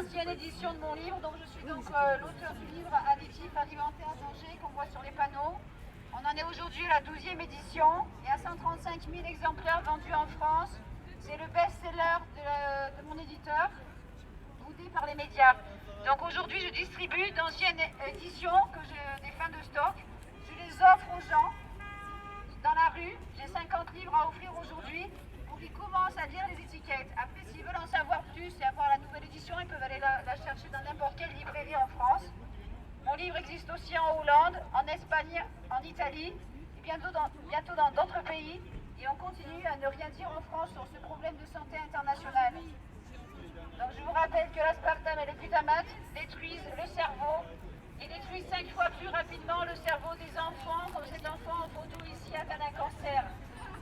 l'ancienne édition de mon livre. Donc je suis donc l'auteur du livre Additifs alimentaires dangers qu'on voit sur les panneaux. On en est aujourd'hui à la 12e édition. Il y a 135 000 exemplaires vendus en France. C'est le best-seller de mon éditeur, boudé par les médias. Donc aujourd'hui, je distribue d'anciennes éditions que j'ai des fins de stock. Je les offre aux gens dans la rue. J'ai 50 livres à offrir aujourd'hui pour qu'ils commencent à lire les étiquettes. Après, s'ils veulent en savoir plus et avoir la nouvelle édition, ils peuvent aller la chercher dans n'importe quelle librairie en France. Mon livre existe aussi en Hollande, en Espagne, en Italie, et bientôt dans d'autres pays. Et on continue à ne rien dire en France sur ce problème de santé international. Donc je vous rappelle que l'aspartame et le glutamate détruisent le cerveau et détruisent 5 fois plus rapidement le cerveau des enfants, comme cet enfant en photo ici atteint d'un cancer.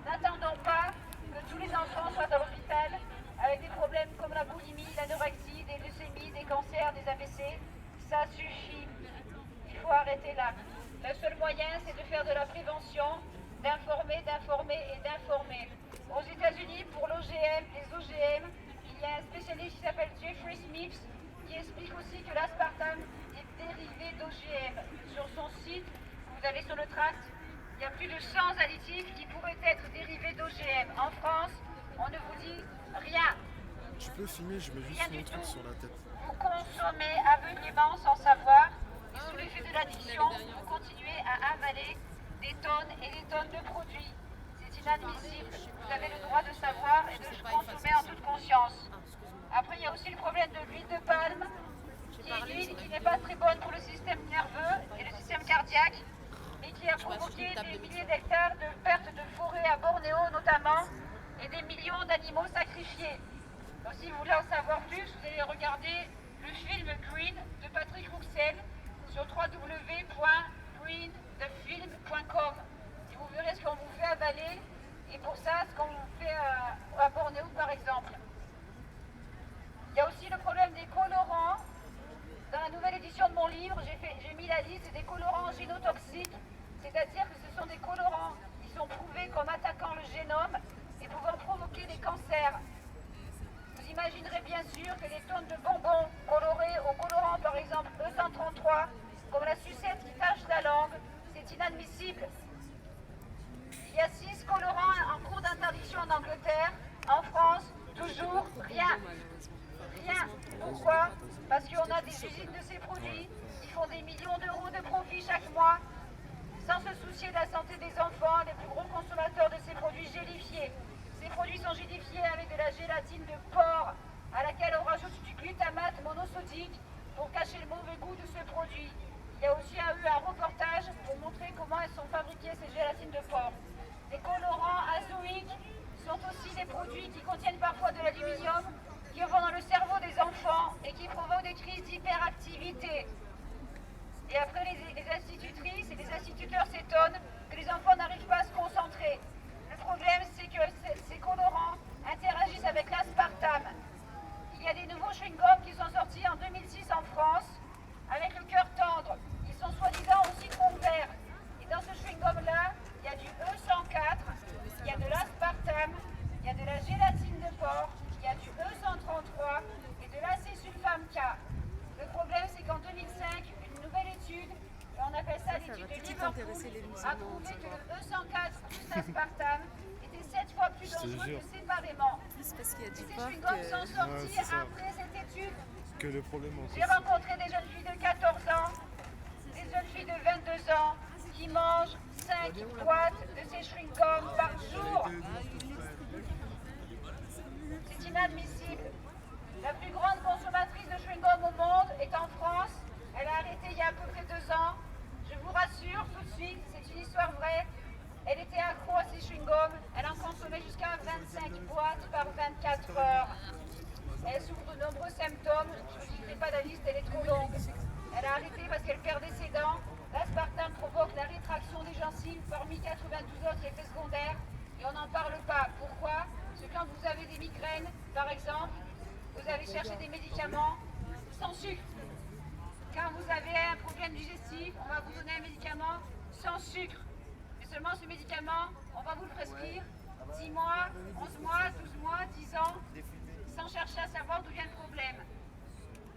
N'attendons pas que tous les enfants soient à l'hôpital avec des problèmes comme la boulimie, l'anorexie, des leucémies, des cancers, des AVC. Ça suffit. Il faut arrêter là. Le seul moyen, c'est de faire de la prévention, d'informer et d'informer. Aux États-Unis, pour l'OGM, les OGM, il y a un spécialiste qui s'appelle Jeffrey Smith qui explique aussi que l'aspartame est dérivé d'OGM. Sur son site, vous allez sur le tract, il y a plus de 100 additifs qui pourraient être dérivés d'OGM. En France, on ne vous dit rien. Tu peux filmer, je mets juste mon truc sur la tête. Vous consommez aveuglément sans savoir, et sous l'effet de l'addiction, vous continuez à avaler des tonnes et des tonnes de produits. C'est inadmissible. Vous avez le droit de savoir et de consommer en toute conscience. Après, il y a aussi le problème de l'huile de palme, qui est une huile qui n'est pas très bonne pour le système nerveux et le système cardiaque, mais qui a provoqué des milliers d'hectares de pertes de forêt à Bornéo notamment, et des millions d'animaux sacrifiés. Donc si vous voulez en savoir plus, vous allez regarder le film Green de Patrick Rouxel sur www.greenthefilm.com et vous verrez ce qu'on vous fait avaler et pour ça ce qu'on vous fait à Bornéo par exemple. Il y a aussi le problème des colorants. Dans la nouvelle édition de mon livre, j'ai mis la liste des colorants génotoxiques, c'est-à-dire que ce sont des colorants qui sont prouvés comme attaquant le génome et pouvant provoquer des cancers. Vous imaginerez bien sûr que les tonnes de bonbons colorés au colorant par exemple E133, comme la sucette qui tache la langue, c'est inadmissible. Il y a 6 colorants en cours d'interdiction en Angleterre. En France, toujours rien. Rien. Pourquoi? Parce qu'on a des usines de ces produits qui font des millions d'euros de profit chaque mois, sans se soucier de la santé des enfants, les plus gros consommateurs de ces produits gélifiés. Ces produits sont gélifiés avec de la gélatine de porc, à laquelle on rajoute du glutamate monosodique pour cacher le mauvais goût de ce produit. Il y a aussi eu un reportage pour montrer comment elles sont fabriquées, ces gélatines de porc. Les colorants azoïques sont aussi des produits qui contiennent parfois de l'aluminium, qui vont dans le cerveau des enfants et qui provoquent des crises d'hyperactivité. Et après, les institutrices et les instituteurs s'étonnent que les enfants n'arrivent pas à se concentrer. Le problème, c'est que ces colorants interagissent avec l'aspartame. Il y a des nouveaux chewing-gums qui sont sortis en 2006 en France, avec le cœur tendre. Ils sont soi-disant au citron vert. Et dans ce chewing-gum-là, il y a du E104, il y a de l'aspartame, il y a de la gélatine de porc, il y a du E133 et de l'acésulfame K. Le problème, c'est qu'en 2005, une nouvelle étude, on appelle ça l'étude de Liverpool, a prouvé que le E104 plus l'aspartame était 7 fois plus dangereux que séparément. Et ces chewing-gums sont sortis après cette étude. Que le problème J'ai rencontré des jeunes filles de 14 ans, des jeunes filles de 22 ans qui mangent 5 boîtes de ces chewing-gums par jour. C'est inadmissible. La plus grande consommatrice de chewing-gum au monde est en France. Elle a arrêté il y a à peu près 2 ans. Je vous rassure tout de suite, c'est une histoire vraie. Elle était accro à ces chewing-gums. Elle en consommait jusqu'à 25 boîtes par 24 heures. Elle souffre de nombreux symptômes. Je ne vous citerai pas la liste, elle est trop longue. Elle a arrêté parce qu'elle perdait ses dents. L'aspartame provoque la rétraction des gencives parmi 92 autres effets secondaires. Et on n'en parle pas. Pourquoi? Parce que quand vous avez des migraines, par exemple, vous allez chercher des médicaments sans sucre. Quand vous avez un problème digestif, on va vous donner un médicament sans sucre. Mais seulement ce médicament, on va vous le prescrire 10 mois, 11 mois, 12 mois, 10 ans, sans chercher à savoir d'où vient le problème.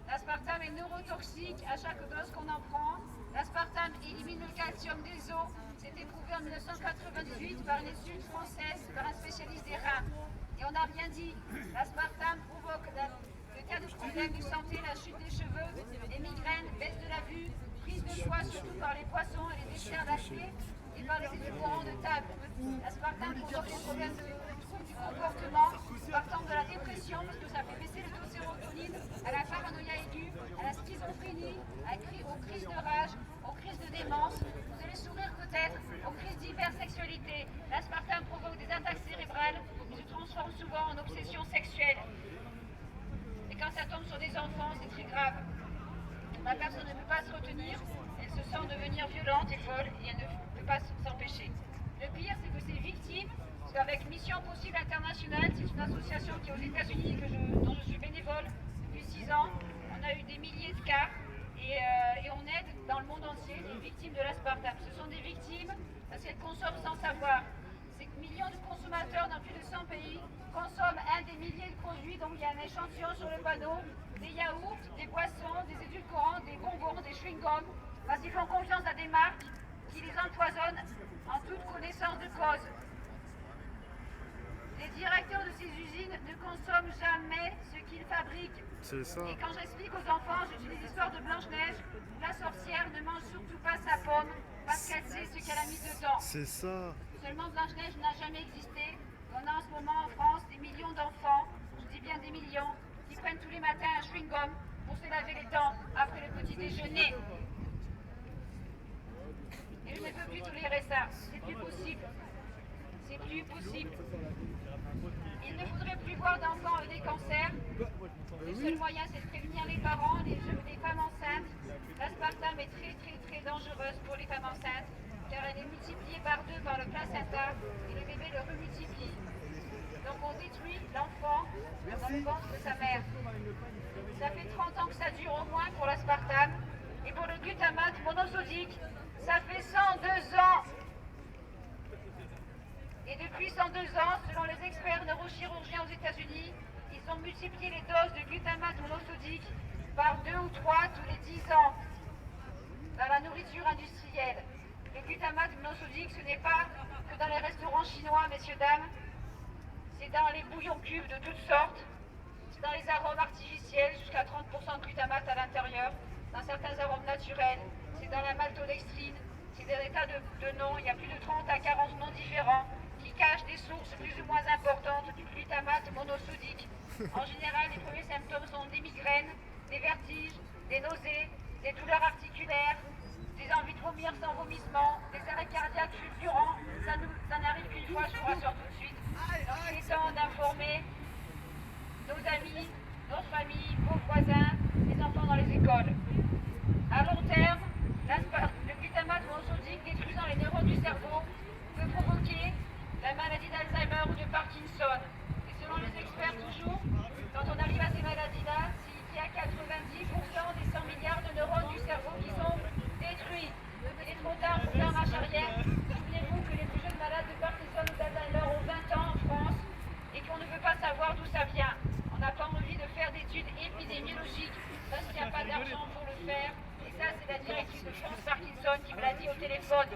L'aspartame est neurotoxique à chaque dose qu'on en prend. L'aspartame élimine le calcium des os. C'était prouvé en 1998 par une étude française, par un spécialiste des reins. Et on n'a rien dit. L'aspartame provoque le tas de problèmes de santé, la chute des cheveux, les migraines, baisse de la vue, prise de poids surtout par les poissons et les desserts lactés et par les édulcorants de table. L'aspartame provoque des problèmes de troubles du comportement, partant de la dépression, parce que ça fait baisser le taux de sérotonine, à la paranoïa aiguë, à la schizophrénie, aux crises de rage, aux crises de démence. Vous allez sourire peut-être, aux crises d'hypersexualité. L'aspartame provoque des attaques cérébrales qui se transforment souvent en obsession sexuelle. Et quand ça tombe sur des enfants, c'est très grave. La personne ne peut pas se retenir, elle se sent devenir violente et folle et elle ne peut pas s'empêcher. Le pire, c'est que ces victimes, parce qu'avec Mission Possible Internationale, c'est une association qui est aux États-Unis dont je suis bénévole depuis 6 ans, on a eu des milliers de cas et on aide dans le monde entier les victimes de l'aspartame. Ce sont des victimes parce qu'elles consomment sans savoir. Ces millions de consommateurs dans plus de 100 pays consomment un des milliers de produits, donc il y a un échantillon sur le panneau, des yaourts, des boissons, des édulcorants, des bonbons, des chewing-gums, parce qu'ils font confiance à des marques qui les empoisonnent en toute connaissance de cause. Les directeurs de ces usines ne consomment jamais ce qu'ils fabriquent. C'est ça. Et quand j'explique aux enfants, j'utilise l'histoire de Blanche-Neige, la sorcière ne mange surtout pas sa pomme parce qu'elle sait ce qu'elle a mis dedans. C'est ça. Seulement Blanche-Neige n'a jamais existé. On a en ce moment en France des millions d'enfants, je dis bien des millions, qui prennent tous les matins un chewing-gum pour se laver les dents après le petit déjeuner. Et je ne peux plus tolérer ça. C'est plus possible. C'est plus possible. Il ne faudrait plus voir d'enfants avec des cancers. Le seul moyen, c'est de prévenir les parents, les femmes enceintes. L'aspartame est très très très dangereuse pour les femmes enceintes, car elle est multipliée par 2 par le placenta et le bébé le remultiplie. Donc on détruit l'enfant dans le ventre de sa mère. Ça fait 30 ans que ça dure au moins pour l'aspartame. Et pour le glutamate monosodique, ça fait 102 ans. Et depuis 102 ans, selon les experts neurochirurgiens aux États-Unis, ils ont multiplié les doses de glutamate monosodique par 2 ou 3 tous les 10 ans dans la nourriture industrielle. Le glutamate monosodique, ce n'est pas que dans les restaurants chinois, messieurs, dames. C'est dans les bouillons cubes de toutes sortes. C'est dans les arômes artificiels, jusqu'à 30% de glutamate à l'intérieur. Dans certains arômes naturels. C'est dans la maltodextrine. C'est dans des tas de noms. Il y a plus de 30 à 40 noms différents qui cachent des sources plus ou moins importantes du glutamate monosodique. En général, les premiers symptômes sont des migraines, des vertiges, des nausées, des douleurs articulaires, des envies de vomir sans vomissement, des arrêts cardiaques fulgurants. Ça n'arrive qu'une fois, je vous rassure tout de suite. Donc il est temps d'informer nos amis, nos familles, vos voisins, les enfants dans les écoles. À long terme, le glutamate monosodique détruisant les neurones du cerveau peut provoquer la maladie d'Alzheimer ou de Parkinson. Et selon les experts toujours, quand on arrive à ces maladies-là, il y a 90% des 100 milliards de neurones du cerveau qui sont détruits. Il est trop tard pour faire marche arrière. Souvenez-vous que les plus jeunes malades de Parkinson ou d'Alzheimer ont 20 ans en France et qu'on ne veut pas savoir d'où ça vient. On n'a pas envie de faire d'études épidémiologiques parce qu'il n'y a pas d'argent pour le faire. Et ça, c'est la directrice de France Parkinson qui me l'a dit au téléphone.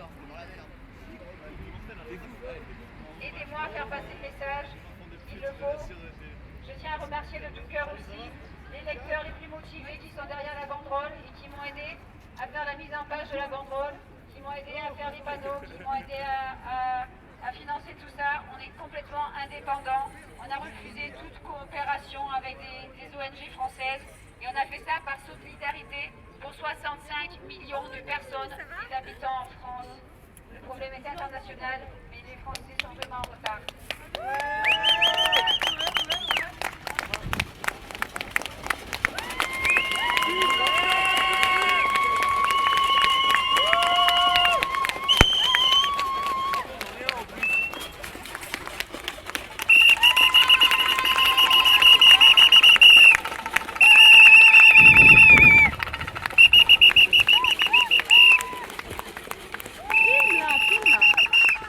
Aidez-moi à faire passer le message. Il le faut. Je tiens à remercier de tout cœur aussi les lecteurs les plus motivés qui sont derrière la banderole et qui m'ont aidé à faire la mise en page de la banderole, qui m'ont aidé à faire les panneaux, qui m'ont aidé à financer tout ça. On est complètement indépendants. On a refusé toute coopération avec des ONG françaises et on a fait ça par solidarité pour 65 millions de personnes et d'habitants en France. Le problème est international, mais les Français sont vraiment en retard.